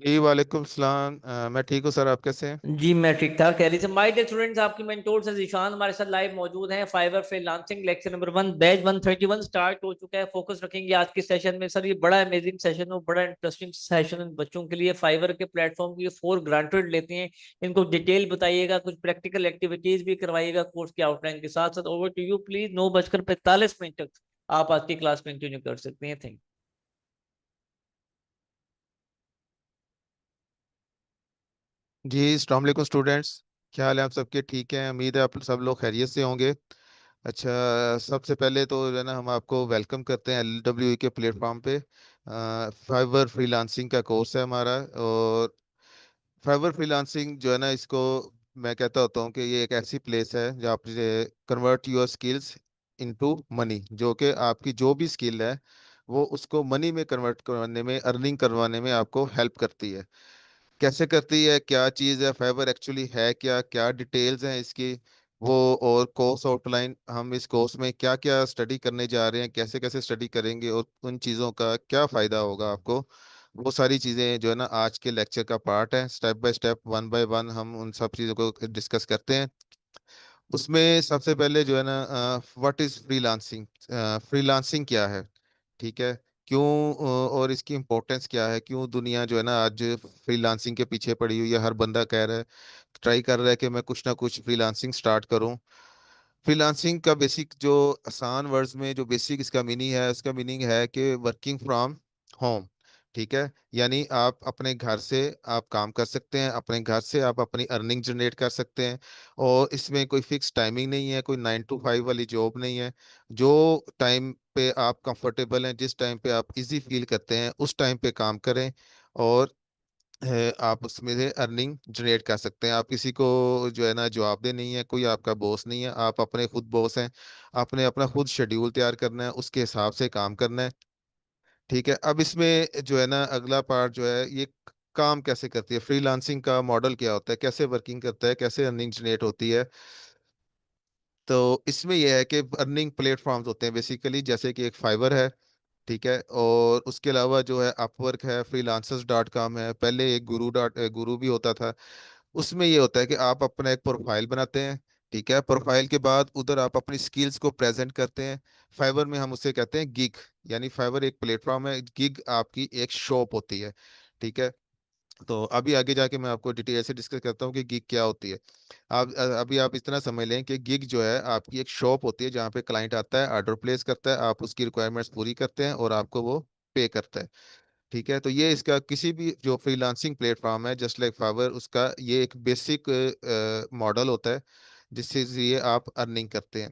जी वालेकुम सलाम। मैं ठीक हूँ सर, आप कैसे हैं? जी मैं ठीक ठाक कह रही थी। माय डियर स्टूडेंट्स, आपकी मेंटोर से जीशान हमारे साथ लाइव मौजूद हैं। Fiverr freelancing lecture number 1 batch 131 start हो चुका है। फोकस रखेंगे आज के सेशन में। सर ये बड़ा अमेजिंग सेशन है, बड़ा इंटरेस्टिंग सेशन है बच्चों के लिए। फाइवर के प्लेटफॉर्म की 4 ग्रांटेड लेते हैं, इनको डिटेल बताइएगा, कुछ प्रैक्टिकल एक्टिविटीज भी करवाइएगा कोर्स के आउटलाइन के साथ साथ। Over to you please. 9:45 तक आप आज की क्लास कंटिन्यू कर सकते हैं। थैंक जी अस्सलाम वालेकुम स्टूडेंट्स। क्या हाल है आप सबके? ठीक हैं, उम्मीद है आप सब लोग खैरियत से होंगे। अच्छा, सबसे पहले तो जो है ना हम आपको वेलकम करते हैं LWE के प्लेटफॉर्म पे। फाइवर फ्रीलांसिंग का कोर्स है हमारा। और फाइवर फ्रीलांसिंग जो है ना, इसको मैं कहता होता हूँ कि ये एक ऐसी प्लेस है जहाँ आप convert your skills into money, जो कि आपकी जो भी स्किल है वो उसको मनी में कन्वर्ट करवाने में, अर्निंग करवाने में आपको हेल्प करती है। कैसे करती है, क्या चीज़ है फाइबर, एक्चुअली है क्या, क्या डिटेल्स हैं इसकी, वो और कोर्स आउटलाइन, हम इस कोर्स में क्या क्या स्टडी करने जा रहे हैं, कैसे कैसे स्टडी करेंगे और उन चीज़ों का क्या फ़ायदा होगा आपको, वो सारी चीज़ें जो है ना आज के लेक्चर का पार्ट है। Step by step, one by one हम उन सब चीज़ों को डिस्कस करते हैं। उसमें सबसे पहले जो है ना, व्हाट इज़ फ्रीलांसिंग, फ्रीलांसिंग क्या है, ठीक है, क्यों, और इसकी इम्पोर्टेंस क्या है, क्यों दुनिया जो है ना आज फ्रीलांसिंग के पीछे पड़ी हुई है। हर बंदा कह रहा है, ट्राई कर रहा है कि मैं कुछ ना कुछ फ्रीलांसिंग स्टार्ट करूं। फ्रीलांसिंग का बेसिक जो आसान वर्ड्स में जो बेसिक इसका मीनिंग है, उसका मीनिंग है कि वर्किंग फ्रॉम होम। ठीक है, यानी आप अपने घर से आप काम कर सकते हैं, अपने घर से आप अपनी अर्निंग जनरेट कर सकते हैं। और इसमें कोई फिक्स टाइमिंग नहीं है, कोई 9 to 5 वाली जॉब नहीं है। जो टाइम पे आप कंफर्टेबल हैं, जिस टाइम पे आप इजी फील करते हैं, उस टाइम पे काम करें। और आप उसमें से अर्निंग जनरेट कर सकते हैं। आप किसी को जो है ना जवाबदेह नहीं है, कोई आपका बॉस नहीं है, आप अपने खुद बॉस हैं। आपने अपना खुद शेड्यूल तैयार करना है, उसके हिसाब से काम करना है। ठीक है, अब इसमें जो है ना अगला पार्ट जो है, ये काम कैसे करती है, फ्रीलांसिंग का मॉडल क्या होता है, कैसे वर्किंग करता है, कैसे अर्निंग जनरेट होती है। तो इसमें यह है कि अर्निंग प्लेटफॉर्म्स होते हैं बेसिकली, जैसे कि एक फाइवर है, ठीक है, और उसके अलावा जो है अपवर्क है, freelancers.com है, पहले एक गुरु भी होता था। उसमें ये होता है कि आप अपना एक प्रोफाइल बनाते हैं। ठीक है, प्रोफाइल के बाद उधर आप अपनी स्किल्स को प्रेजेंट करते हैं। फाइवर में हम उसे कहते हैं गिग, यानी फाइवर एक प्लेटफॉर्म है, गिग आपकी एक शॉप होती है। ठीक है, तो अभी आगे जाके मैं आपको डिटेल से डिस्कस करता हूँ कि गिग क्या होती है। अभी आप इतना समझ लें कि गिग जो है आपकी एक शॉप होती है, जहाँ पे क्लाइंट आता है, ऑर्डर प्लेस करता है, आप उसकी रिक्वायरमेंट्स पूरी करते हैं और आपको वो पे करता है। ठीक है, तो ये इसका किसी भी जो फ्रीलांसिंग प्लेटफॉर्म है जस्ट लाइक फाइवर, उसका ये एक बेसिक मॉडल होता है जिससे ये आप अर्निंग करते हैं।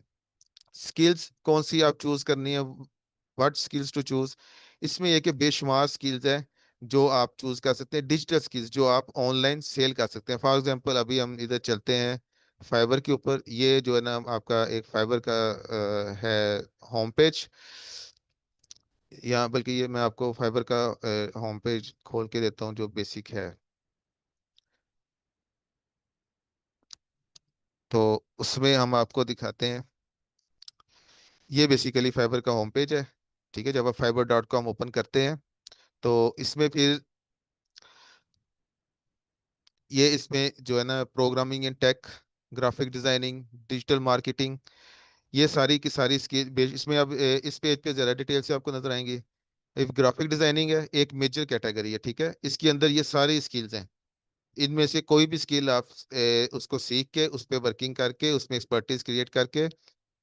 स्किल्स कौन सी आप चूज करनी है, व्हाट स्किल्स टू चूज, इसमें यह कि बेशुमार स्किल्स हैं जो आप चूज कर सकते हैं। डिजिटल स्किल्स जो आप ऑनलाइन सेल कर सकते हैं। फॉर एग्जांपल अभी हम इधर चलते हैं फाइबर के ऊपर, ये जो है ना आपका एक फाइबर का है होम पेज। या बल्कि ये मैं आपको फाइबर का होम पेज खोल के देता हूँ जो बेसिक है। तो उसमें हम आपको दिखाते हैं, ये बेसिकली फाइबर का होम पेज है। ठीक है, जब आप fiverr.com ओपन करते हैं तो इसमें फिर ये इसमें जो है ना programming and tech, graphic designing, digital marketing, ये सारी की सारी स्किल इसमें अब इस पेज पे ज़रा डिटेल से आपको नजर आएंगी। एक ग्राफिक डिजाइनिंग है, एक मेजर कैटेगरी है। ठीक है, इसके अंदर ये सारी स्किल्स हैं। इनमें से कोई भी स्किल आप उसको सीख के उस पर वर्किंग करके उसमें एक्सपर्टीज क्रिएट करके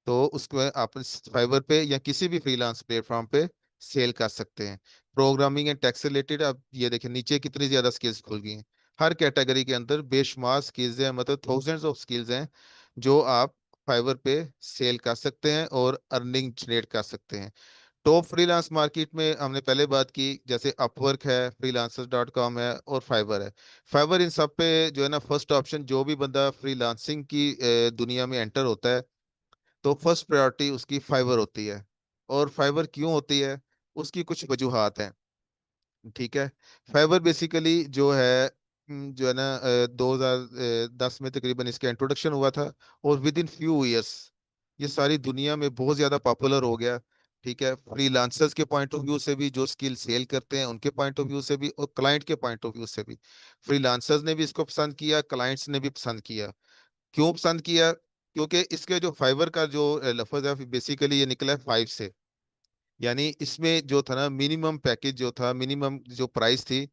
तो उसको आप फाइवर पे या किसी भी फ्रीलांस प्लेटफॉर्म पे सेल कर सकते हैं। प्रोग्रामिंग एंड टेक्स रिलेटेड, अब ये देखिए नीचे कितनी ज्यादा स्किल्स खुल गई हैं। हर कैटेगरी के अंदर बेशुमार स्किल्स हैं, मतलब थाउजेंड्स ऑफ स्किल्स हैं जो आप फाइवर पे सेल कर सकते हैं और अर्निंग जनरेट कर सकते हैं। टॉप फ्रीलांस मार्केट में हमने पहले बात की, जैसे अपवर्क है, freelancers.com है और फाइवर है। फाइवर इन सब पे जो है ना फर्स्ट ऑप्शन, जो भी बंदा फ्रीलांसिंग की दुनिया में एंटर होता है तो फर्स्ट प्रायोरिटी उसकी फाइबर होती है। और फाइबर क्यों होती है, उसकी कुछ वजूहात हैं। ठीक है, फाइबर बेसिकली जो है जो है ना 2010 में तकरीबन इसका इंट्रोडक्शन हुआ था और विद इन फ्यू इयर्स ये सारी दुनिया में बहुत ज़्यादा पॉपुलर हो गया। ठीक है, फ्रीलांसर्स के पॉइंट ऑफ व्यू से भी, जो स्किल सेल करते हैं उनके पॉइंट ऑफ व्यू से भी, और क्लाइंट के पॉइंट ऑफ व्यू से भी। फ्रीलांसर्स ने भी इसको पसंद किया, क्लाइंट्स ने भी पसंद किया। क्यों पसंद किया? क्योंकि इसके जो फाइवर का जो लफ्ज है बेसिकली ये निकला है 5 से। यानी इसमें जो था ना, मिनिमम पैकेज जो था, मिनिमम जो प्राइस थी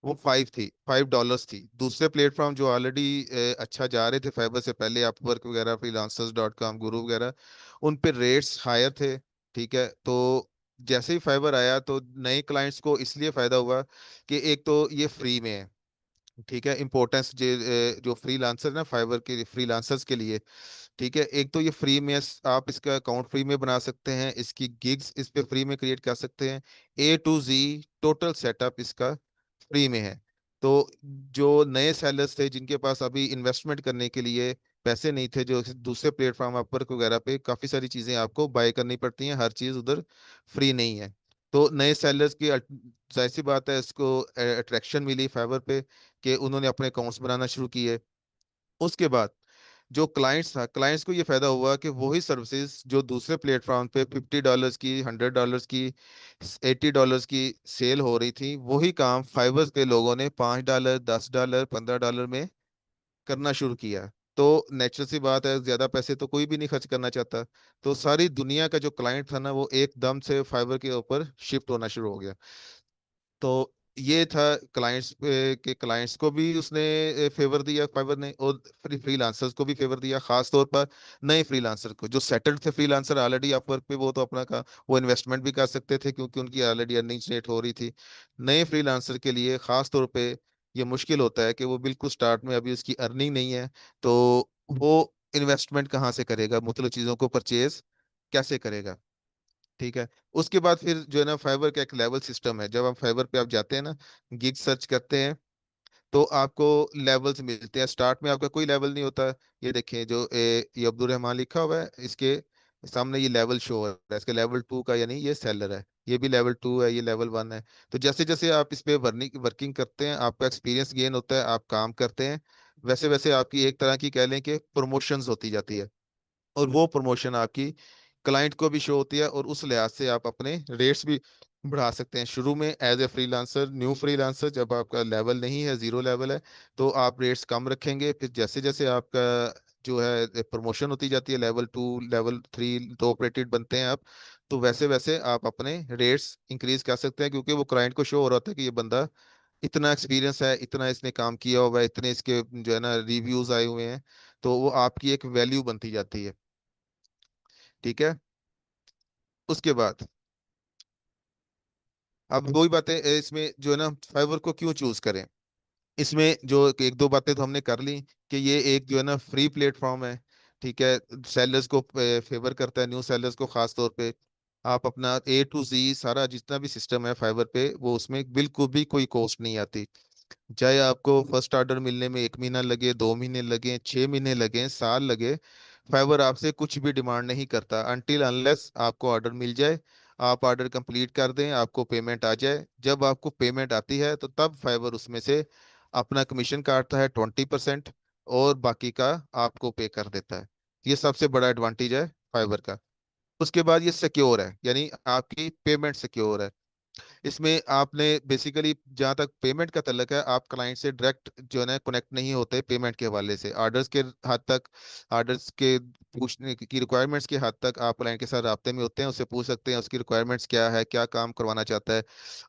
वो 5 थी, $5 थी। दूसरे प्लेटफॉर्म जो ऑलरेडी अच्छा जा रहे थे फाइबर से पहले, अपवर्क वगैरह, freelancers.com, गुरु वगैरह, उन पे रेट्स हायर थे। ठीक है, तो जैसे ही फाइबर आया तो नए क्लाइंट्स को इसलिए फायदा हुआ कि एक तो ये फ्री में है। ठीक है, इम्पोर्टेंस जो फ्रीलांसर ना, फाइवर के फ्रीलांसर्स के लिए, ठीक है, एक तो ये फ्री में आप इसका अकाउंट फ्री में बना सकते हैं, इसकी गिग्स इस पे फ्री में क्रिएट कर सकते हैं, A to Z total setup इसका फ्री में है। तो जो नए सेलर्स थे जिनके पास अभी इन्वेस्टमेंट करने के लिए पैसे नहीं थे, जो दूसरे प्लेटफॉर्म अपवर्क वगैरह पे काफी सारी चीजें आपको बाय करनी पड़ती हैं, हर चीज उधर फ्री नहीं है। तो नए सेलर्स की जाहिर सी बात है, इसको अट्रैक्शन मिली फाइवर पे कि उन्होंने अपने अकाउंट्स बनाना शुरू किए। उसके बाद जो क्लाइंट्स था, क्लाइंट्स को ये फायदा हुआ कि वही सर्विसेज जो दूसरे प्लेटफॉर्म पे $50 की, $100 की, $80 की सेल हो रही थी, वही काम फाइवर के लोगों ने $5, $10, $15 में करना शुरू किया। तो नेचुरल सी बात है, ज्यादा पैसे तो कोई भी नहीं खर्च करना चाहता। तो सारी दुनिया का जो क्लाइंट था ना, वो एकदम से फाइवर के ऊपर शिफ्ट होना शुरू हो गया। तो ये था क्लाइंट्स के, क्लाइंट्स को भी उसने फेवर दिया फाइवर ने, और फ्रीलांसर्स को भी फेवर दिया, खास तौर पर नए फ्रीलांसर को। जो सेटल्ड थे फ्रीलांसर ऑलरेडी अपवर्क पे, वो तो अपना का वो इन्वेस्टमेंट भी कर सकते थे क्योंकि उनकी ऑलरेडी अर्निंग जनरेट हो रही थी। नए फ्रीलांसर के लिए खास तौर पे ये मुश्किल होता है कि वो बिल्कुल स्टार्ट में अभी उसकी अर्निंग नहीं है, तो वो इन्वेस्टमेंट कहाँ से करेगा, मुख्तलिफ चीज़ों को परचेज कैसे करेगा। ठीक है, उसके बाद फिर जो है ना, फाइबर का एक लेवल सिस्टम है। जब आप फाइबर पे आप जाते हैं ना, गिग सर्च करते हैं, तो आपको लेवल्स मिलते हैं। स्टार्ट में आपका कोई लेवल नहीं होता। ये देखिए, जो ये अब्दुल रहमान लिखा हुआ है, इसके सामने ये लेवल शो हो रहा है, इसके लेवल 2 का, यानी ये सेलर है। ये भी लेवल 2 है, ये लेवल 1 है। तो जैसे जैसे आप इस पे वर्किंग करते हैं, आपका एक्सपीरियंस गेन होता है, आप काम करते हैं, वैसे वैसे आपकी एक तरह की कह लें कि प्रमोशंस होती जाती है। और वो प्रमोशन आपकी क्लाइंट को भी शो होती है, और उस लिहाज से आप अपने रेट्स भी बढ़ा सकते हैं। शुरू में as a freelancer, new freelancer, जब आपका लेवल नहीं है, जीरो लेवल है, तो आप रेट्स कम रखेंगे। फिर जैसे जैसे आपका जो है प्रमोशन होती जाती है, लेवल 2, लेवल 3 तो ऑपरेटेड बनते हैं आप, तो वैसे वैसे आप अपने रेट्स इंक्रीज कर सकते हैं, क्योंकि वो क्लाइंट को शो हो रहा था कि ये बंदा इतना एक्सपीरियंस है, इतना इसने काम किया हुआ है, इतने इसके जो है ना रिव्यूज आए हुए हैं। तो वो आपकी एक वैल्यू बनती जाती है। ठीक है, उसके बाद अब वही बातें इसमें जो है ना, फाइवर को क्यों चूज करें। इसमें जो एक दो बातें तो हमने कर ली कि ये एक जो है ना फ्री प्लेटफॉर्म है। ठीक है, सेलर्स को फेवर करता है, न्यू सेलर्स को खास तौर पे। आप अपना A to Z सारा जितना भी सिस्टम है फाइवर पे, वो उसमें बिल्कुल भी कोई कॉस्ट नहीं आती। चाहे आपको फर्स्ट ऑर्डर मिलने में 1 महीना लगे, 2 महीने लगे, 6 महीने लगे, साल लगे, फाइवर आपसे कुछ भी डिमांड नहीं करता अनटिल अनलेस आपको ऑर्डर मिल जाए। आप ऑर्डर कंप्लीट कर दें, आपको पेमेंट आ जाए। जब आपको पेमेंट आती है तो तब फाइवर उसमें से अपना कमीशन काटता है 20%, और बाकी का आपको पे कर देता है। ये सबसे बड़ा एडवांटेज है फाइबर का। उसके बाद ये सिक्योर है, यानी आपकी पेमेंट सिक्योर है। इसमें आपने बेसिकली, जहाँ तक पेमेंट का तल्लक है, आप क्लाइंट से डायरेक्ट जो है ना कनेक्ट नहीं होते पेमेंट के हवाले से। ऑर्डर्स के हद तक, ऑर्डर्स के पूछने की रिक्वायरमेंट्स के हद तक आप क्लाइंट के साथ राब्ते में होते हैं, उससे पूछ सकते हैं उसकी रिक्वायरमेंट्स क्या है, क्या काम करवाना चाहता है,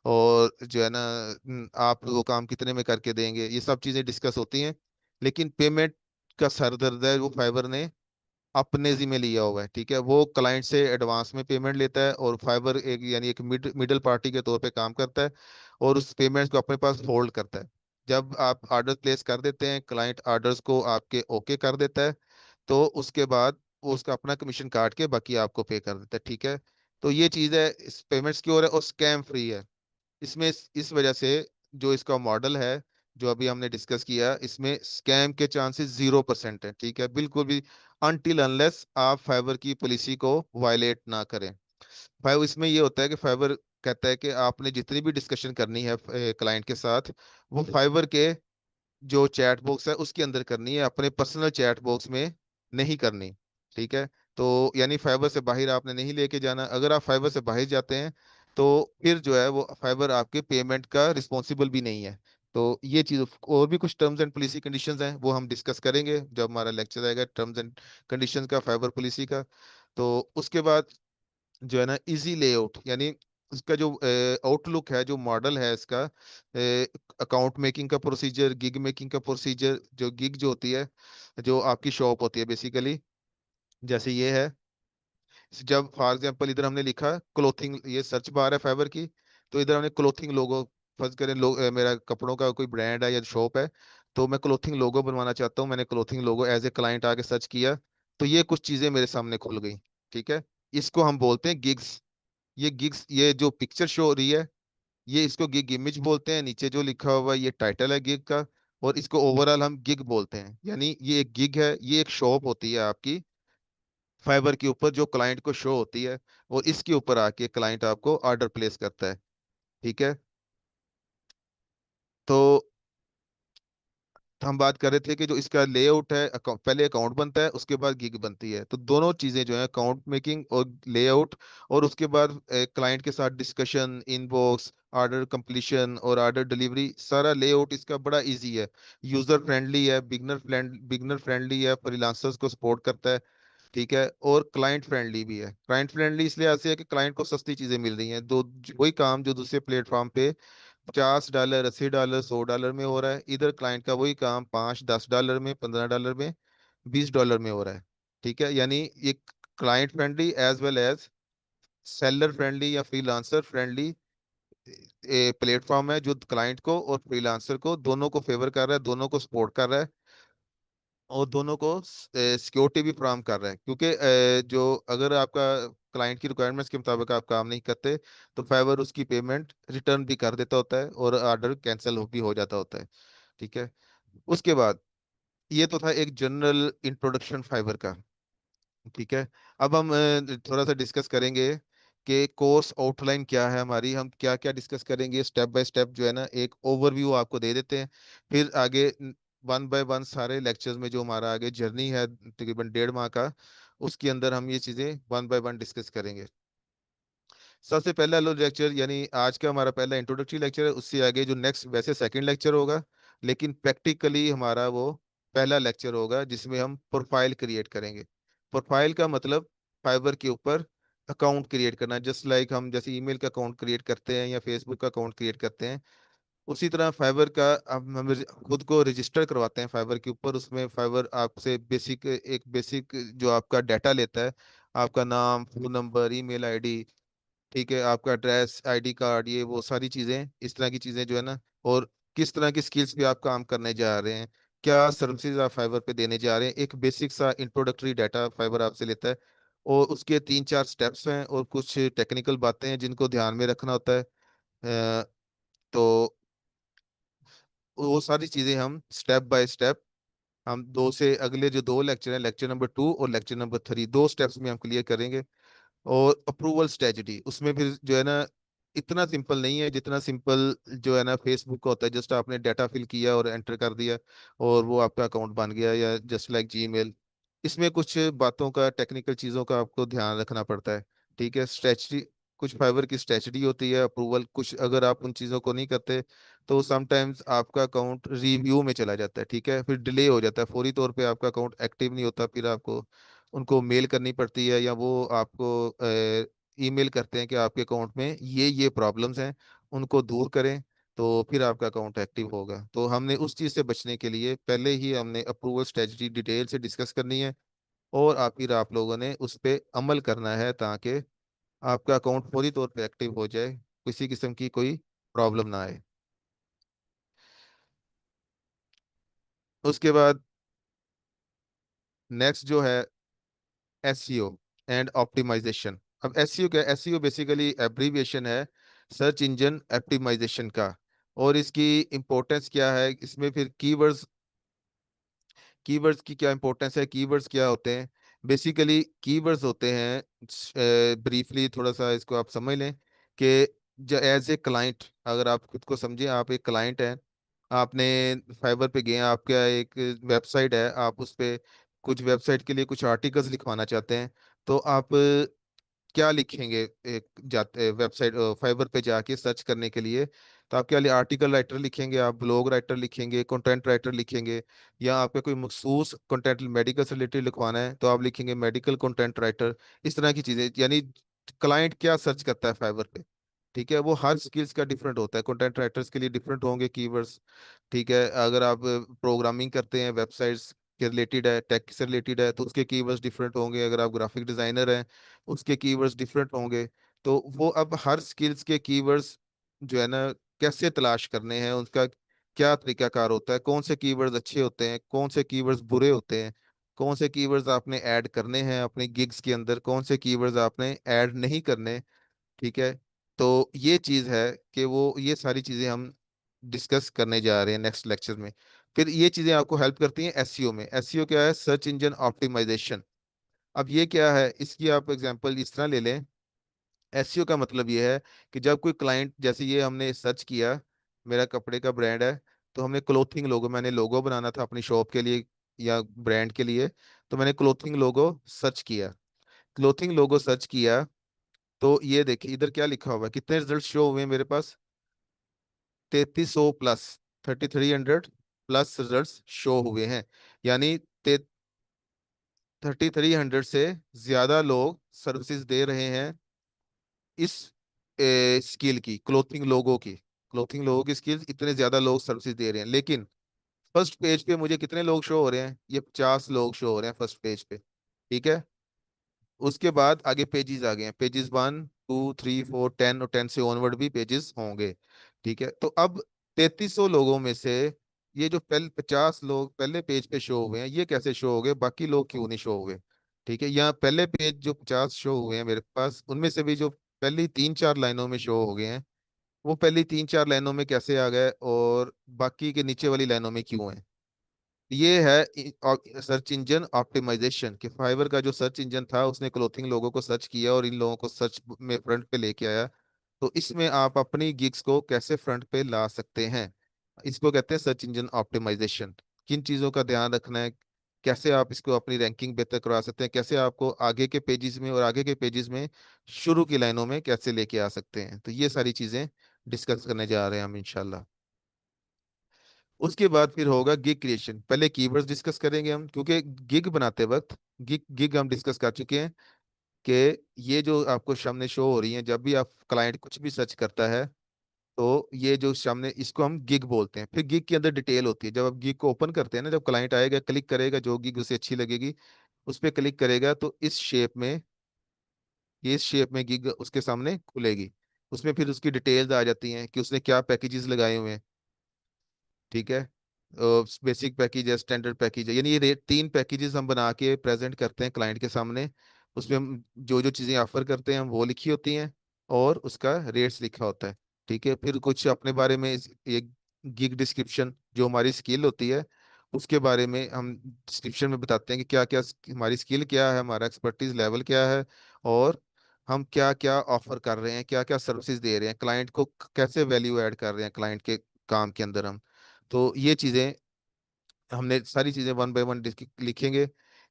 और जो है ना आप वो काम कितने में करके देंगे, ये सब चीज़ें डिस्कस होती हैं। लेकिन पेमेंट का सरदर्द है वो फाइबर ने अपने जिम्मे लिया हुआ है। ठीक है, वो क्लाइंट से एडवांस में पेमेंट लेता है, और फाइबर एक यानी एक मिडल पार्टी के तौर पे काम करता है, और उस पेमेंट को अपने पास होल्ड करता है। जब आप ऑर्डर प्लेस कर देते हैं, क्लाइंट ऑर्डर्स को आपके ओके कर देता है, तो उसके बाद वो उसका अपना कमीशन काट के बाकी आपको पे कर देता है। ठीक है, तो ये चीज़ है, इस पेमेंट सिक्योर है और स्कैम फ्री है। इसमें इस वजह से जो इसका मॉडल है, जो अभी हमने डिस्कस किया, इसमें स्कैम के चांसेस 0% है। ठीक है, बिल्कुल भी, अनटिल अनलेस आप फाइबर की पॉलिसी को वायलेट ना करें। फाइव इसमें ये होता है कि फाइबर कहता है कि आपने जितनी भी डिस्कशन करनी है क्लाइंट के साथ, वो फाइबर के जो चैट बॉक्स है उसके अंदर करनी है, अपने पर्सनल चैट बॉक्स में नहीं करनी। ठीक है, तो यानी फाइबर से बाहर आपने नहीं लेके जाना। अगर आप फाइबर से बाहर जाते हैं तो फिर जो है वो फाइबर आपके पेमेंट का रिस्पॉन्सिबल भी नहीं है। तो ये चीज़, और भी कुछ टर्म्स एंड पॉलिसी कंडीशंस हैं वो हम डिस्कस करेंगे जब हमारा लेक्चर आएगा टर्म्स एंड कंडीशंस का, फाइबर पॉलिसी का। तो उसके बाद जो है ना इजी लेआउट, यानी इसका जो आउटलुक है, जो मॉडल है इसका, अकाउंट मेकिंग का प्रोसीजर, गिग मेकिंग का प्रोसीजर। जो गिग जो होती है, जो आपकी शॉप होती है बेसिकली, जैसे ये है। जब फॉर एग्जांपल इधर हमने लिखा क्लोथिंग, ये सर्च बार है फाइबर की, तो इधर हमने क्लोथिंग लोगो, फर्ज करें मेरा कपड़ों का कोई ब्रांड है या शॉप है, तो मैं क्लोथिंग लोगो बनवाना चाहता हूँ। मैंने clothing logo as a client आके सर्च किया, तो ये कुछ चीजें मेरे सामने खुल गई। ठीक है, इसको हम बोलते हैं गिग्स। ये गिग्स, ये जो पिक्चर शो हो रही है, ये इसको गिग इमेज बोलते हैं। नीचे जो लिखा हुआ है ये टाइटल है गिग का, और इसको ओवरऑल हम गिग बोलते हैं। यानी ये एक गिग है, ये एक शॉप होती है आपकी फाइबर के ऊपर जो क्लाइंट को शो होती है, और इसके ऊपर आके क्लाइंट आपको ऑर्डर प्लेस करता है। ठीक है, तो हम बात कर रहे थे कि जो इसका लेआउट है, पहले अकाउंट बनता है उसके बाद गिग बनती है। तो दोनों चीजें जो है, अकाउंट मेकिंग और लेआउट, और उसके बाद क्लाइंट के साथ डिस्कशन, इनबॉक्स, ऑर्डर कंप्लीशन और ऑर्डर डिलीवरी, सारा लेआउट इसका बड़ा इजी है, यूजर फ्रेंडली है, बिगनर फ्रेंडली है, फ्रीलांसर्स को सपोर्ट करता है। ठीक है, और क्लाइंट फ्रेंडली भी है। क्लाइंट फ्रेंडली इसलिए ऐसे है कि क्लाइंट को सस्ती चीजें मिल रही हैं। दो वही काम जो दूसरे प्लेटफॉर्म पे $50, $80, $100 में हो रहा है, इधर क्लाइंट का वही काम 5-10 डॉलर में, $15 में, $20 में हो रहा है। ठीक है, यानी ये client friendly as well as seller friendly या फ्रीलांसर फ्रेंडली प्लेटफॉर्म है, जो क्लाइंट को और फ्रीलांसर को दोनों को फेवर कर रहा है, दोनों को सपोर्ट कर रहा है, और दोनों को सिक्योरिटी भी फराहम कर रहा है। क्योंकि जो अगर आपका क्लाइंट की रिक्वायरमेंट्स के मुताबिक आप काम नहीं करते, तो फाइवर उसकी पेमेंट रिटर्न भी कर देता होता है और ऑर्डर कैंसिल भी हो जाता होता है। ठीक है, उसके बाद ये तो था एक जनरल इंट्रोडक्शन फाइबर का। ठीक है, अब हम थोड़ा सा डिस्कस करेंगे कि कोर्स आउटलाइन क्या है हमारी, हम क्या क्या डिस्कस करेंगे स्टेप बाय स्टेप, जो है ना एक ओवरव्यू आपको दे देते हैं। फिर आगे वन बाय वन सारे लेक्चर्स में जो हमारा आगे जर्नी है तकरीबन 1.5 माह का, उसके अंदर हम ये चीज़ें वन बाय वन डिस्कस करेंगे। सबसे पहला लो लेक्चर, यानी आज का हमारा पहला इंट्रोडक्टरी लेक्चर है, उससे आगे जो नेक्स्ट वैसे सेकंड लेक्चर होगा, लेकिन प्रैक्टिकली हमारा वो पहला लेक्चर होगा जिसमें हम प्रोफाइल क्रिएट करेंगे। प्रोफाइल का मतलब फाइवर के ऊपर अकाउंट क्रिएट करना, जस्ट लाइक हम जैसे ईमेल का अकाउंट क्रिएट करते हैं या फेसबुक का अकाउंट क्रिएट करते हैं, उसी तरह फाइवर का हम खुद को रजिस्टर करवाते हैं फाइवर के ऊपर। उसमें फाइवर आपसे बेसिक जो आपका डाटा लेता है, आपका नाम, फोन नंबर, ईमेल आईडी, ठीक है, आपका एड्रेस, आईडी कार्ड, ये वो सारी चीज़ें, इस तरह की चीज़ें जो है ना, और किस तरह की स्किल्स पे आप काम करने जा रहे हैं, क्या सर्विसेज आप फाइबर पे देने जा रहे हैं, एक बेसिक सा इंट्रोडक्टरी डाटा फाइबर आपसे लेता है। और उसके 3-4 स्टेप्स हैं और कुछ टेक्निकल बातें हैं जिनको ध्यान में रखना होता है। तो वो सारी चीज़ें हम स्टेप बाय स्टेप, हम दो से अगले जो दो लेक्चर हैं, लेक्चर नंबर 2 और लेक्चर नंबर 3, 2 स्टेप्स में हम क्लियर करेंगे। और अप्रूवल स्ट्रेटजी उसमें फिर जो है ना इतना सिंपल नहीं है जितना सिंपल जो है ना फेसबुक का होता है। जस्ट आपने डाटा फिल किया और एंटर कर दिया और वो आपका अकाउंट बन गया, या जस्ट लाइक जीमेल। इसमें कुछ बातों का, टेक्निकल चीज़ों का आपको ध्यान रखना पड़ता है। ठीक है, स्ट्रेटजी, कुछ फाइबर की स्ट्रेटजी होती है, अप्रूवल कुछ, अगर आप उन चीज़ों को नहीं करते तो समटाइम्स आपका अकाउंट रिव्यू में चला जाता है। ठीक है, फिर डिले हो जाता है, फौरी तौर पे आपका अकाउंट एक्टिव नहीं होता, फिर आपको उनको मेल करनी पड़ती है, या वो आपको ईमेल करते हैं कि आपके अकाउंट में ये प्रॉब्लम्स हैं, उनको दूर करें, तो फिर आपका अकाउंट एक्टिव होगा। तो हमने उस चीज़ से बचने के लिए पहले ही हमने अप्रूवल स्ट्रेटजी डिटेल से डिस्कस करनी है, और फिर आप लोगों ने उस पर अमल करना है ताकि आपका अकाउंट फौरी तौर पे एक्टिव हो जाए, किसी किस्म की कोई प्रॉब्लम ना आए। उसके बाद नेक्स्ट जो है एसईओ एंड ऑप्टिमाइजेशन। अब एसईओ क्या है? एसईओ बेसिकली एब्रीविएशन है सर्च इंजन ऑप्टिमाइजेशन का। और इसकी इंपॉर्टेंस क्या है, इसमें फिर कीवर्ड्स, कीवर्ड्स की क्या इंपॉर्टेंस है, कीवर्ड्स क्या होते हैं? बेसिकली कीवर्ड्स होते हैं, ब्रीफली थोड़ा सा इसको आप समझ लें कि एज ए क्लाइंट, अगर आप खुद को समझें, आप एक क्लाइंट हैं, आपने फाइबर पे गए, आपका एक वेबसाइट है, आप उस पे कुछ वेबसाइट के लिए कुछ आर्टिकल्स लिखवाना चाहते हैं, तो आप क्या लिखेंगे एक जाते वेबसाइट फाइवर पे जाके सर्च करने के लिए? तो आप क्या आर्टिकल राइटर लिखेंगे, आप ब्लॉग राइटर लिखेंगे, कंटेंट राइटर लिखेंगे, या आपका कोई मखसूस कंटेंट मेडिकल से रिलेटेड लिखवाना है तो आप लिखेंगे मेडिकल कंटेंट राइटर? इस तरह की चीजें, यानी क्लाइंट क्या सर्च करता है फाइवर पे, ठीक है, वो हर स्किल्स का डिफरेंट होता है। कंटेंट राइटर्स के लिए डिफरेंट होंगे कीवर्ड्स, ठीक है। अगर आप प्रोग्रामिंग करते हैं, वेबसाइट्स के रिलेटेड है, टेक से रिलेटेड है, तो उसके कीवर्ड्स डिफरेंट होंगे। अगर आप ग्राफिक डिजाइनर हैं, उसके कीवर्ड्स डिफरेंट होंगे। तो वो अब हर स्किल्स के कीवर्ड्स जो है ना, कैसे तलाश करने हैं, उनका क्या तरीकाकार होता है, कौन से कीवर्ड्स अच्छे होते हैं, कौन से कीवर्ड्स बुरे होते हैं, कौन से कीवर्ड्स आपने ऐड करने हैं अपने गिग्स के अंदर, कौन से कीवर्ड्स आपने ऐड नहीं करने, ठीक है। तो ये चीज है कि वो ये सारी चीजें हम डिस्कस करने जा रहे हैं नेक्स्ट लेक्चर में। फिर ये चीजें आपको हेल्प करती हैं एसईओ में। एसईओ क्या है? Search engine optimization. अब ये क्या है, इसकी आप एग्जांपल इस तरह ले लें। एसईओ का मतलब ये है कि जब कोई क्लाइंट, जैसे ये हमने सर्च किया, मेरा कपड़े का ब्रांड है, तो हमने क्लोथिंग लोगो, मैंने लोगो बनाना था अपनी शॉप के लिए या ब्रांड के लिए, तो मैंने क्लोथिंग लोगो सर्च किया। क्लोथिंग लोगो सर्च किया, तो ये देखिए इधर क्या लिखा हुआ है, कितने रिजल्ट शो हुए हैं मेरे पास? 3300 प्लस, 3300 प्लस रिजल्ट शो हुए हैं। यानी 3300 से ज्यादा लोग सर्विसेज दे रहे हैं इस स्किल की, क्लोथिंग लोगों की स्किल्स, इतने ज्यादा लोग सर्विसेज दे रहे हैं। लेकिन फर्स्ट पेज पे मुझे कितने लोग शो हो रहे हैं? ये 50 लोग शो हो रहे हैं फर्स्ट पेज पे, ठीक है। उसके बाद आगे पेजेस आ गए हैं, पेजेस 1 2 3 4 10, और 10 से ऑनवर्ड भी पेजेस होंगे, ठीक है। तो अब 3300 लोगों में से ये जो पहले 50 लोग पहले पेज पे शो हुए हैं, ये कैसे शो हो गए, बाकी लोग क्यों नहीं शो हुए? ठीक है, यहाँ पहले पेज जो 50 शो हुए हैं मेरे पास, उनमें से भी जो पहली 3 4 लाइनों में शो हो गए हैं, वो पहली 3 4 लाइनों में कैसे आ गए, और बाकी के नीचे वाली लाइनों में क्यों है? ये है सर्च इंजन ऑप्टिमाइजेशन। कि फाइवर का जो सर्च इंजन था, उसने क्लोथिंग लोगों को सर्च किया और इन लोगों को सर्च में फ्रंट पे लेके आया। तो इसमें आप अपनी गिग्स को कैसे फ्रंट पे ला सकते हैं, इसको कहते हैं सर्च इंजन ऑप्टिमाइजेशन। किन चीज़ों का ध्यान रखना है, कैसे आप इसको अपनी रैंकिंग बेहतर करवा सकते हैं, कैसे आपको आगे के पेजेस में और आगे के पेजेस में शुरू की लाइनों में कैसे लेके आ सकते हैं, तो ये सारी चीज़ें डिस्कस करने जा रहे हैं हम इंशाल्लाह। उसके बाद फिर होगा गिग क्रिएशन। पहले कीवर्ड्स डिस्कस करेंगे हम, क्योंकि गिग बनाते वक्त गिग गिग हम डिस्कस कर चुके हैं कि ये जो आपको सामने शो हो रही है, जब भी आप क्लाइंट कुछ भी सर्च करता है, तो ये जो सामने, इसको हम गिग बोलते हैं। फिर गिग के अंदर डिटेल होती है। जब आप गिग को ओपन करते हैं ना, जब क्लाइंट आएगा, क्लिक करेगा, जो गिग उसे अच्छी लगेगी उस पर क्लिक करेगा, तो इस शेप में, ये इस शेप में गिग उसके सामने खुलेगी। उसमें फिर उसकी डिटेल्स आ जाती हैं कि उसने क्या पैकेजेस लगाए हुए हैं, ठीक है। बेसिक पैकेज है, स्टैंडर्ड पैकेज है, यानी ये रेट 3 पैकेजेस हम बना के प्रेजेंट करते हैं क्लाइंट के सामने। उसमें हम जो जो चीज़ें ऑफर करते हैं हम वो लिखी होती हैं, और उसका रेट्स लिखा होता है, ठीक है। फिर कुछ अपने बारे में ये गिग डिस्क्रिप्शन, जो हमारी स्किल होती है उसके बारे में हम डिस्क्रिप्शन में बताते हैं कि क्या क्या हमारी स्किल क्या है, हमारा एक्सपर्टीज लेवल क्या है, और हम क्या क्या ऑफर कर रहे हैं, क्या क्या सर्विसेज दे रहे हैं क्लाइंट को, कैसे वैल्यू ऐड कर रहे हैं क्लाइंट के काम के अंदर हम। तो ये चीज़ें हमने सारी चीज़ें वन बाय वन लिखेंगे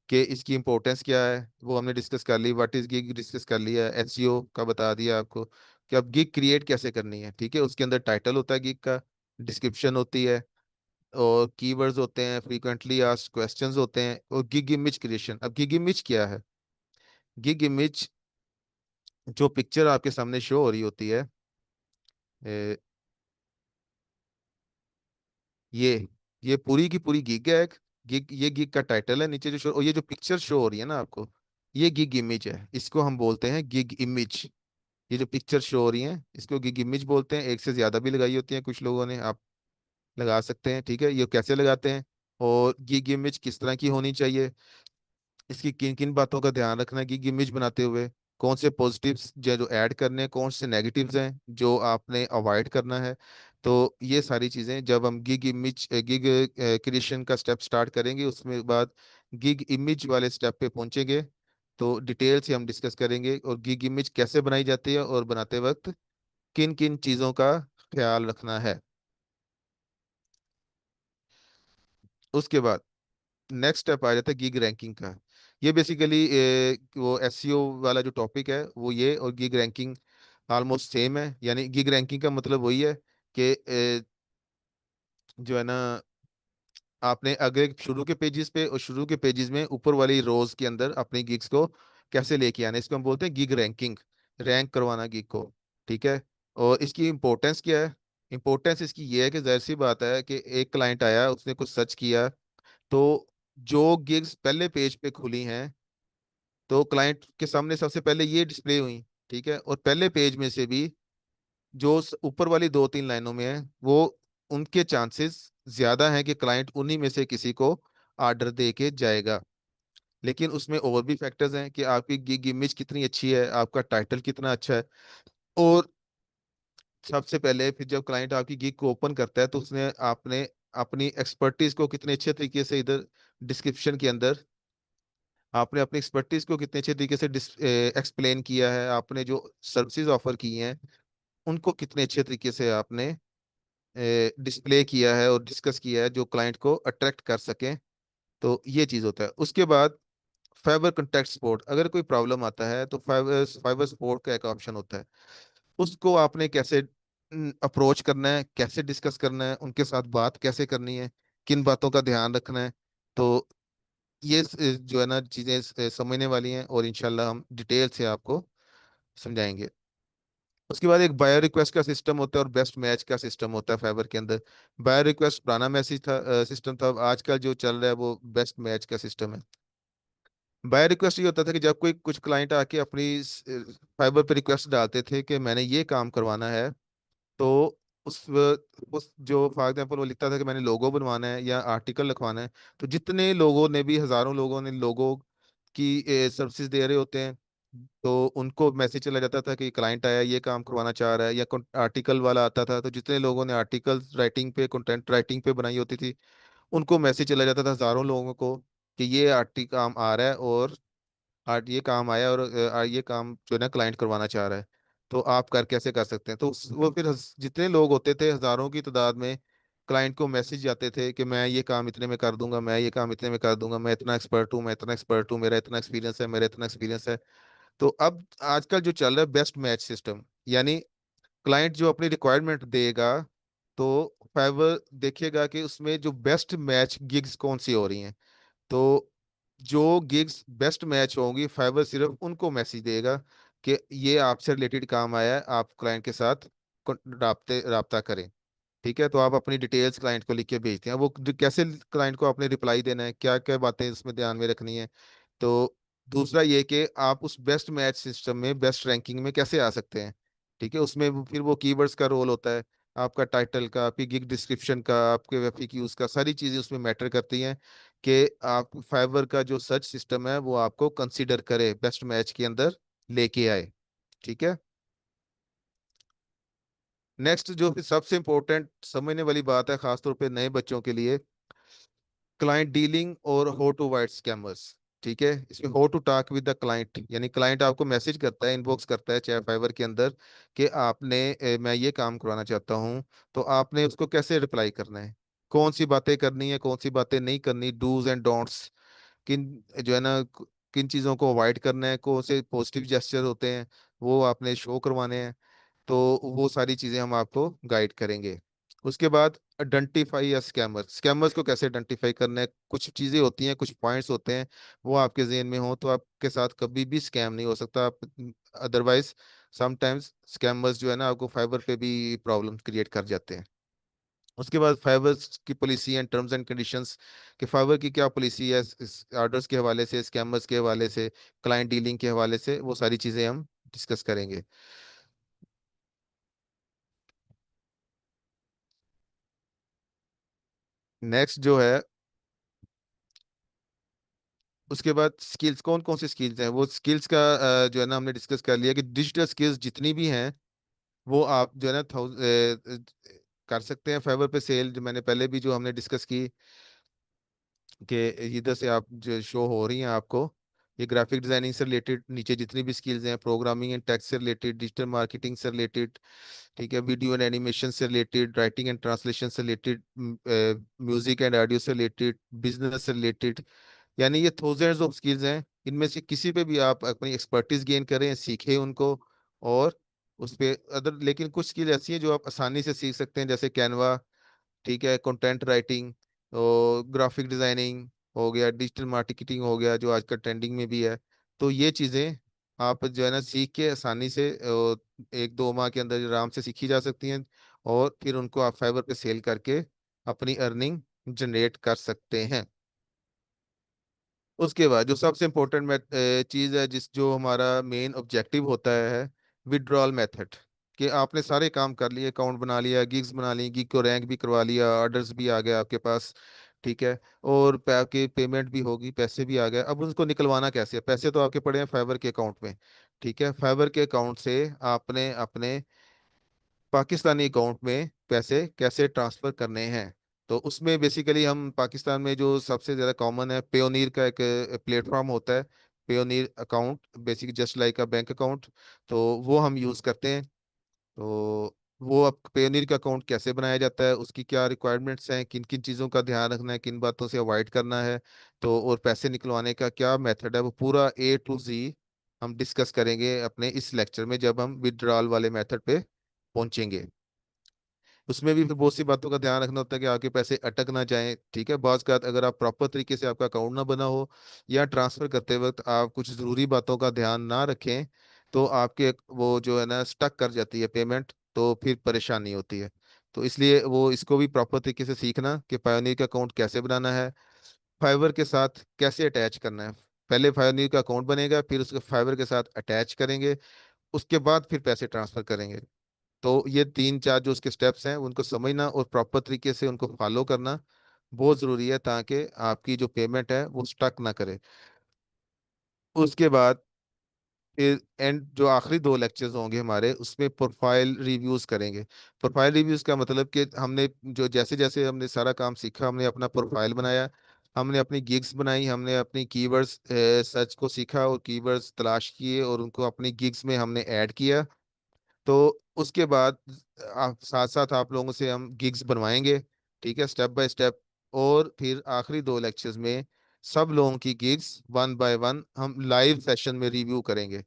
कि इसकी इंपॉर्टेंस क्या है, वो हमने डिस्कस कर ली। व्हाट इज गिग डिस्कस कर लिया, एसईओ का बता दिया आपको कि अब गिग क्रिएट कैसे करनी है, ठीक है। उसके अंदर टाइटल होता है गिग का, डिस्क्रिप्शन होती है, और कीवर्ड्स होते हैं, फ्रीक्वेंटली आस्क्ड क्वेश्चंस होते हैं, और गिग इमेज क्रिएशन। अब गिग इमेज क्या है? गिग इमेज, जो पिक्चर आपके सामने शो हो रही होती है, ये ये पूरी की पूरी गिग है एक। गिग, ये गिग का टाइटल है, नीचे जो शो, और ये जो पिक्चर शो हो रही है ना आपको, ये गिग इमेज है, इसको हम बोलते हैं गिग इमेज। ये जो पिक्चर शो हो रही है इसको गिग इमेज बोलते हैं। एक से ज्यादा भी लगाई होती है कुछ लोगों ने, आप लगा सकते हैं, ठीक है। ये कैसे लगाते हैं, और गिग इमेज किस तरह की होनी चाहिए, इसकी किन किन बातों का ध्यान रखना है गिग इमेज बनाते हुए, कौन से पॉजिटिव्स जो ऐड करने हैं, कौन से नेगेटिव्स हैं जो आपने अवॉइड करना है। तो ये सारी चीज़ें जब हम गिग क्रिएशन का स्टेप स्टार्ट करेंगे, उसमें बाद गिग इमेज वाले स्टेप पे पहुंचेंगे, तो डिटेल से हम डिस्कस करेंगे और गिग इमेज कैसे बनाई जाती है, और बनाते वक्त किन किन चीज़ों का ख्याल रखना है। उसके बाद नेक्स्ट स्टेप आ जाता है गिग रैंकिंग का। ये बेसिकली वो एसईओ वाला जो टॉपिक है वो ये, और गिग रैंकिंग ऑलमोस्ट सेम है। यानी गिग रैंकिंग का मतलब वही है कि जो है ना, आपने अगर शुरू के पेजेस पे और शुरू के पेजेस में ऊपर वाली रोज के अंदर अपनी गिग्स को कैसे लेके आना है, इसको हम बोलते हैं गिग रैंकिंग, रैंक करवाना गिग को। ठीक है। और इसकी इम्पोर्टेंस क्या है? इम्पोर्टेंस इसकी ये है कि जाहिर सी बात है कि एक क्लाइंट आया, उसने कुछ सर्च किया, तो जो गिग्स पहले पेज पे खुली हैं, तो क्लाइंट के सामने सबसे पहले ये डिस्प्ले हुई। ठीक है। और पहले पेज में से भी जो ऊपर वाली दो तीन लाइनों में है, वो उनके चांसेस ज्यादा हैं कि क्लाइंट उन्हीं में से किसी को ऑर्डर दे के जाएगा। लेकिन उसमें और भी फैक्टर्स हैं कि आपकी गिग इमेज कितनी अच्छी है, आपका टाइटल कितना अच्छा है। और सबसे पहले फिर जब क्लाइंट आपकी गिग को ओपन करता है, तो उसने आपने अपनी एक्सपर्टीज को कितने अच्छे तरीके से इधर डिस्क्रिप्शन के अंदर आपने अपनी एक्सपर्टीज को कितने अच्छे तरीके से एक्सप्लेन किया है, आपने जो सर्विसेज ऑफर की हैं उनको कितने अच्छे तरीके से आपने डिस्प्ले किया है और डिस्कस किया है, जो क्लाइंट को अट्रैक्ट कर सके। तो ये चीज़ होता है। उसके बाद फाइबर कंटेक्ट सपोर्ट, अगर कोई प्रॉब्लम आता है तो फाइबर फाइबर सपोर्ट का एक ऑप्शन होता है। उसको आपने कैसे अप्रोच करना है, कैसे डिस्कस करना है, उनके साथ बात कैसे करनी है, किन बातों का ध्यान रखना है। तो ये जो है ना चीज़ें समझने वाली हैं, और इंशाल्लाह हम डिटेल से आपको समझाएंगे। उसके बाद एक बायो रिक्वेस्ट का सिस्टम होता है और बेस्ट मैच का सिस्टम होता है फाइबर के अंदर। बायो रिक्वेस्ट पुराना मैसेज था, सिस्टम था। आजकल जो चल रहा है वो बेस्ट मैच का सिस्टम है। बाय रिक्वेस्ट ये होता था कि जब कोई कुछ क्लाइंट आके अपनी फाइबर पे रिक्वेस्ट डालते थे कि मैंने ये काम करवाना है, तो उस जो फॉर एग्जाम्पल वो लिखता था कि मैंने लोगो बनवाना है या आर्टिकल लिखवाना है, तो जितने लोगों ने भी, हजारों लोगों ने लोगो की सर्विसेज दे रहे होते हैं, तो उनको मैसेज चला जाता था कि क्लाइंट आया, ये काम करवाना चाह रहा है। या आर्टिकल वाला आता था, तो जितने लोगों ने आर्टिकल राइटिंग पे, कंटेंट राइटिंग पे बनाई होती थी, उनको मैसेज चला जाता था हजारों लोगों को कि ये आर्टिकल काम आ रहा है, और आज ये काम आया, और ये काम जो है ना क्लाइंट करवाना चाह रहा है, तो आप कैसे कर सकते हैं। तो वो फिर जितने लोग होते थे हजारों की तादाद में, क्लाइंट को मैसेज जाते थे कि मैं ये काम इतने में कर दूंगा, मैं ये काम इतने में कर दूंगा, मैं इतना एक्सपर्ट हूँ, मैं इतना एक्सपर्ट हूँ, मेरा इतना एक्सपीरियंस है, मेरा इतना एक्सपीरियंस है। तो अब आजकल जो चल रहा है बेस्ट मैच सिस्टम, यानी क्लाइंट जो अपनी रिक्वायरमेंट देगा, तो फाइवर देखेगा कि उसमें जो बेस्ट मैच गिग्स कौन सी हो रही हैं। तो जो गिग्स बेस्ट मैच होंगी, फाइवर सिर्फ उनको मैसेज देगा कि ये आपसे रिलेटेड काम आया है, आप क्लाइंट के साथ राब्ता करें। ठीक है। तो आप अपनी डिटेल्स क्लाइंट को लिख के भेजते हैं। वो कैसे क्लाइंट को आपने रिप्लाई देना है, क्या क्या बातें इसमें ध्यान में रखनी है। तो दूसरा ये कि आप उस बेस्ट मैच सिस्टम में, बेस्ट रैंकिंग में कैसे आ सकते हैं। ठीक है। उसमें फिर वो कीवर्ड्स का रोल होता है, आपका टाइटल का, आपकी गिग डिस्क्रिप्शन का, आपके एफएक्यूज का, सारी चीजें उसमें मैटर करती हैं कि आप फाइवर का जो सर्च सिस्टम है वो आपको कंसीडर करे, बेस्ट मैच के अंदर लेके आए। ठीक है। नेक्स्ट जो कि सबसे इंपॉर्टेंट समझने वाली बात है, खासतौर पे नए बच्चों के लिए, क्लाइंट डीलिंग और हाउ टू अवॉइड स्कैमर्स। ठीक है। इसमें how to talk with the client, यानी क्लाइंट आपको मैसेज करता है, इनबॉक्स करता है चाहे फाइवर के अंदर कि आपने मैं ये काम करवाना चाहता हूँ, तो आपने उसको कैसे रिप्लाई करना है, कौन सी बातें करनी है, कौन सी बातें नहीं करनी, डूज एंड डोंट्स, किन जो है ना किन चीज़ों को अवॉइड करना है, कौन से पॉजिटिव जेस्चर होते हैं वो आपने शो करवाने हैं। तो वो सारी चीज़ें हम आपको गाइड करेंगे। उसके बाद आइडेंटिफाई या स्कैमर्स, स्कैमर्स को कैसे आइडेंटिफाई करना है। कुछ चीज़ें होती हैं, कुछ पॉइंट्स होते हैं, वो आपके जेहन में हो तो आपके साथ कभी भी स्कैम नहीं हो सकता। आप अदरवाइज समटाइम्स स्कैमर्स जो है ना आपको फाइबर पे भी प्रॉब्लम क्रिएट कर जाते हैं। उसके बाद फाइबर की policy and terms and conditions, कि फाइबर की क्या पॉलिसी है इस ऑर्डर्स के हवाले से, स्कैमर्स के हवाले से, क्लाइंट डीलिंग के हवाले से, वो सारी चीज़ें हम डिस्कस करेंगे। नेक्स्ट जो है, उसके बाद स्किल्स, कौन कौन सी स्किल्स हैं, वो स्किल्स का जो है ना हमने डिस्कस कर लिया कि डिजिटल स्किल्स जितनी भी हैं वो आप जो है ना कर सकते हैं फाइवर पे सेल, जो मैंने पहले भी जो हमने डिस्कस की कि इधर से आप जो शो हो रही हैं आपको, ये ग्राफिक डिजाइनिंग से रिलेटेड नीचे जितनी भी स्किल्स हैं, प्रोग्रामिंग एंड टेक्स्ट से रिलेटेड, डिजिटल मार्केटिंग से रिलेटेड, ठीक है, वीडियो एंड एनिमेशन से रिलेटेड, राइटिंग एंड ट्रांसलेशन से रिलेटेड, म्यूजिक एंड ऑडियो से रिलेटेड, बिजनेस से रिलेटेड, यानी ये थाउजेंड्स ऑफ स्किल्स हैं। इनमें से किसी पे भी आप अपनी एक्सपर्टीज गेन करें, सीखें उनको, और उस पे अदर, लेकिन कुछ स्किल ऐसी हैं जो आप आसानी से सीख सकते हैं, जैसे कैनवा, ठीक है, कंटेंट राइटिंग, और ग्राफिक डिजाइनिंग हो गया, डिजिटल मार्केटिंग हो गया जो आजकल ट्रेंडिंग में भी है। तो ये चीज़ें आप जो है ना सीख के आसानी से 1-2 माह के अंदर आराम से सीखी जा सकती हैं, और फिर उनको आप फाइवर पे सेल करके अपनी अर्निंग जनरेट कर सकते हैं। उसके बाद जो सबसे इम्पोर्टेंट चीज़ है, जिस जो हमारा मेन ऑब्जेक्टिव होता है, विड्रॉल मेथड। कि आपने सारे काम कर लिए, अकाउंट बना लिया, गिग्स बना ली, गिग को रैंक भी करवा लिया, ऑर्डर्स भी आ गए आपके पास, ठीक है, और आपके पेमेंट भी होगी, पैसे भी आ गए। अब उसको निकलवाना कैसे है? पैसे तो आपके पड़े हैं फाइवर के अकाउंट में, ठीक है, फाइवर के अकाउंट से आपने अपने पाकिस्तानी अकाउंट में पैसे कैसे ट्रांसफर करने हैं। तो उसमें बेसिकली हम पाकिस्तान में जो सबसे ज़्यादा कॉमन है, पेयोनीर का एक प्लेटफॉर्म होता है, Payoneer account, basic just like a bank account. तो वो हम यूज़ करते हैं। तो वो अब पेयोनीर का अकाउंट कैसे बनाया जाता है, उसकी क्या रिक्वायरमेंट्स हैं, किन किन चीज़ों का ध्यान रखना है, किन बातों से अवॉइड करना है, तो और पैसे निकलवाने का क्या मेथड है, वो पूरा A to Z हम डिस्कस करेंगे अपने इस लेक्चर में, जब हम विड्रॉल वाले मेथड पे पहुंचेंगे। उसमें भी फिर बहुत सी बातों का ध्यान रखना होता है कि आपके पैसे अटक ना जाएं, ठीक है। बाज़ का अगर आप प्रॉपर तरीके से आपका अकाउंट ना बना हो, या ट्रांसफर करते वक्त आप कुछ ज़रूरी बातों का ध्यान ना रखें, तो आपके वो जो है ना स्टक कर जाती है पेमेंट, तो फिर परेशानी होती है। तो इसलिए वो इसको भी प्रॉपर तरीके से सीखना कि पायोनियर का अकाउंट कैसे बनाना है, फाइवर के साथ कैसे अटैच करना है। पहले पायोनियर का अकाउंट बनेगा, फिर उसको फाइवर के साथ अटैच करेंगे, उसके बाद फिर पैसे ट्रांसफर करेंगे। तो ये 3-4 जो उसके स्टेप्स हैं उनको समझना और प्रॉपर तरीके से उनको फॉलो करना बहुत ज़रूरी है, ताकि आपकी जो पेमेंट है वो स्टक ना करे। उसके बाद फिर एंड जो आखिरी 2 लेक्चर्स होंगे हमारे, उसमें प्रोफाइल रिव्यूज करेंगे। प्रोफाइल रिव्यूज का मतलब कि हमने जो जैसे जैसे हमने सारा काम सीखा, हमने अपना प्रोफाइल बनाया, हमने अपनी गिग्स बनाई, हमने अपनी कीवर्ड्स सर्च को सीखा और कीवर्ड्स तलाश किए और उनको अपनी गिग्स में हमने ऐड किया। तो उसके बाद आप साथ साथ आप लोगों से हम गिग्स बनवाएंगे, ठीक है, स्टेप बाय स्टेप। और फिर आखिरी 2 लेक्चर्स में सब लोगों की गिग्स 1 by 1 हम लाइव सेशन में रिव्यू करेंगे,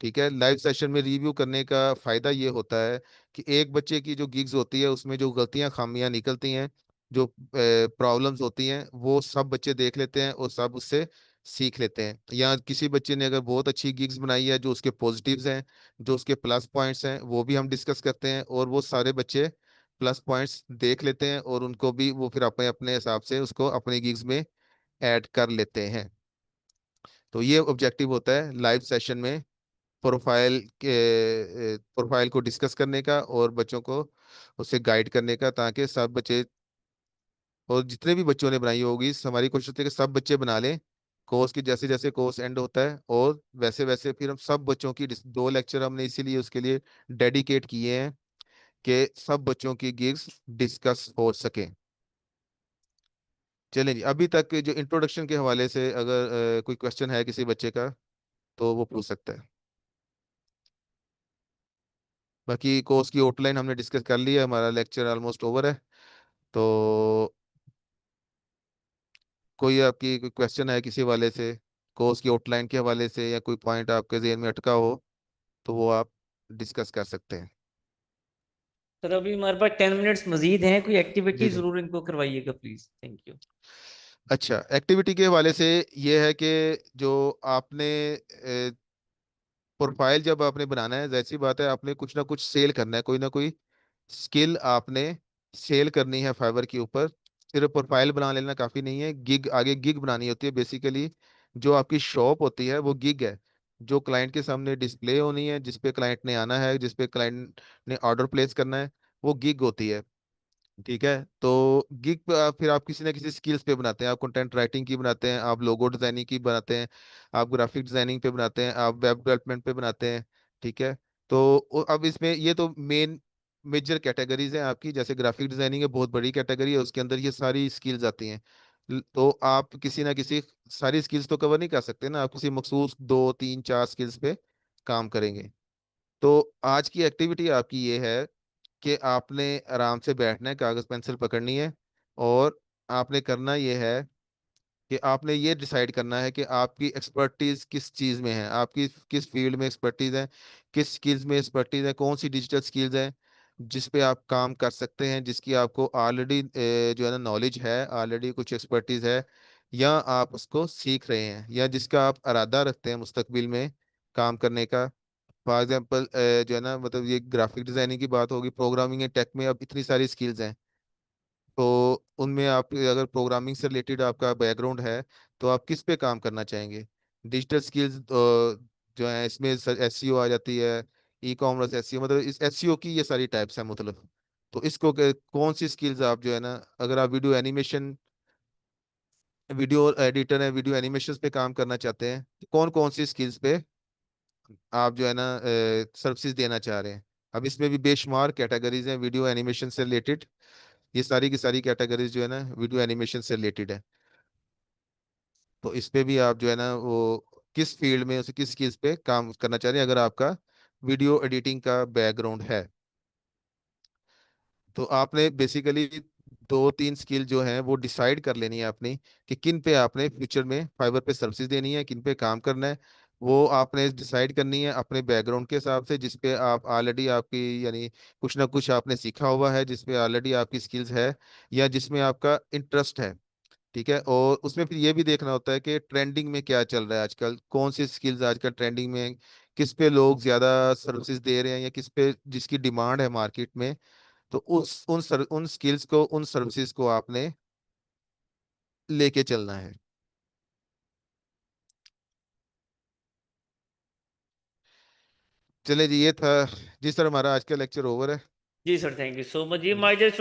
ठीक है। लाइव सेशन में रिव्यू करने का फायदा ये होता है कि एक बच्चे की जो गिग्स होती है उसमें जो गलतियां खामियां निकलती हैं, जो प्रॉब्लम्स होती हैं, वो सब बच्चे देख लेते हैं और सब उससे सीख लेते हैं। या किसी बच्चे ने अगर बहुत अच्छी गिग्स बनाई है, जो उसके पॉजिटिव्स हैं, जो उसके प्लस पॉइंट्स हैं, वो भी हम डिस्कस करते हैं, और वो सारे बच्चे प्लस पॉइंट्स देख लेते हैं और उनको भी वो फिर अपने अपने हिसाब से उसको अपने गिग्स में ऐड कर लेते हैं। तो ये ऑब्जेक्टिव होता है लाइव सेशन में, प्रोफाइल को डिस्कस करने का और बच्चों को उससे गाइड करने का, ताकि सब बच्चे और जितने भी बच्चों ने बनाई होगी, हमारी कोशिश होती है कि सब बच्चे बना लें। कोर्स की जैसे जैसे कोर्स एंड होता है, और वैसे वैसे फिर हम सब बच्चों की 2 लेक्चर हमने इसीलिए उसके लिए डेडिकेट किए हैं कि सब बच्चों की गिग्स डिस्कस हो सके। चलें जी, अभी तक जो इंट्रोडक्शन के हवाले से अगर कोई क्वेश्चन है किसी बच्चे का, तो वो पूछ सकता है। बाकी कोर्स की आउटलाइन हमने डिस्कस कर लिया है, हमारा लेक्चर ऑलमोस्ट ओवर है। तो कोई आपकी कोई क्वेश्चन है किसी हवाले से, कोर्स की आउटलाइन के हवाले से, या कोई पॉइंट आपके जहन में अटका हो, तो वो आप डिस्कस कर सकते हैं। सर अभी हमारे पास 10 मिनट्स मजीद हैं, कोई एक्टिविटी जी जी। जरूर इनको करवाइएगा प्लीज, थैंक यू। अच्छा, एक्टिविटी के हवाले से ये है कि जो आपने प्रोफाइल जब आपने बनाना है, जैसी बात है, आपने कुछ ना कुछ सेल करना है, कोई ना कोई स्किल आपने सेल करनी है फाइवर के ऊपर। सिर्फ प्रोफाइल बना लेना काफ़ी नहीं है, गिग आगे गिग बनानी होती है। बेसिकली जो आपकी शॉप होती है वो गिग है, जो क्लाइंट के सामने डिस्प्ले होनी है, जिस पे क्लाइंट ने आना है, जिस पे क्लाइंट ने ऑर्डर प्लेस करना है, वो गिग होती है, ठीक है। तो गिग पे फिर आप किसी ना किसी स्किल्स पे बनाते हैं, आप कंटेंट राइटिंग की बनाते हैं, आप लोगो डिजाइनिंग की बनाते हैं, आप ग्राफिक डिजाइनिंग पे बनाते हैं, आप वेब डेवलपमेंट पे बनाते हैं, ठीक है। तो अब इसमें ये तो मेन मेजर कैटेगरीज हैं आपकी, जैसे ग्राफिक डिजाइनिंग है, बहुत बड़ी कैटेगरी है, उसके अंदर ये सारी स्किल्स आती हैं। तो आप किसी ना किसी, सारी स्किल्स तो कवर नहीं कर सकते ना, आप किसी मखसूस 2 3 4 स्किल्स पे काम करेंगे। तो आज की एक्टिविटी आपकी ये है कि आपने आराम से बैठना है, कागज पेंसिल पकड़नी है, और आपने करना ये है कि आपने ये डिसाइड करना है कि आपकी एक्सपर्टीज किस चीज़ में है, आपकी किस फील्ड में एक्सपर्टीज है, किस स्किल्स में एक्सपर्टीज है, कौन सी डिजिटल स्किल्स है जिस पे आप काम कर सकते हैं, जिसकी आपको ऑलरेडी जो है ना नॉलेज है, ऑलरेडी कुछ एक्सपर्टीज है, या आप उसको सीख रहे हैं, या जिसका आप इरादा रखते हैं मुस्तकबिल में काम करने का। फॉर एग्जांपल जो है ना, मतलब ये ग्राफिक डिजाइनिंग की बात होगी, प्रोग्रामिंग एंड टेक में अब इतनी सारी स्किल्स हैं। तो उनमें आप अगर प्रोग्रामिंग से रिलेटेड आपका बैकग्राउंड है, तो आप किस पे काम करना चाहेंगे? डिजिटल स्किल्स जो है, इसमें एसईओ आ जाती है, ई कॉमर्स एसईओ, मतलब इस एसईओ की ये सारी टाइप्स हैं मतलब। तो इसको कौन सी स्किल्स आप जो है ना, अगर आप वीडियो एनिमेशन, वीडियो एडिटर है, वीडियो एनिमेशन पे काम करना चाहते हैं, तो कौन कौन सी स्किल्स पे आप जो है ना सर्विसेज देना चाह रहे हैं? अब इसमें भी बेशुमार कैटेगरीज हैं वीडियो एनिमेशन से रिलेटेड। ये सारी की सारी कैटेगरीज जो है ना वीडियो एनिमेशन से रिलेटेड है। तो इस पे भी आप जो है ना वो किस फील्ड में, उसे किस स्किल्स पे काम करना चाह रहे हैं, अगर आपका वीडियो एडिटिंग का बैकग्राउंड है। तो आपने बेसिकली 2 3 स्किल जो हैं वो डिसाइड कर लेनी है अपनी, कि किन पे आपने फ्यूचर में फाइबर पे सर्विसेज देनी है, किन पे काम करना है। वो आपने डिसाइड करनी है अपने बैकग्राउंड के हिसाब से, जिस पे आप ऑलरेडी आपकी यानी कुछ ना कुछ आपने सीखा हुआ है, जिस पे ऑलरेडी आपकी स्किल्स है, या जिसमें आपका इंटरेस्ट है। ठीक है, और उसमें फिर ये भी देखना होता है कि ट्रेंडिंग में क्या चल रहा है आजकल, कौन सी स्किल्स आजकल ट्रेंडिंग में हैं, किस पे लोग ज्यादा सर्विसेज दे रहे हैं, या किस पे जिसकी डिमांड है मार्केट में। तो उन स्किल्स को, उन सर्विसेज को आपने लेके चलना है। चले जी, ये था जी सर, हमारा आज का लेक्चर ओवर है। जी sir, thank you so much जी, माय डियर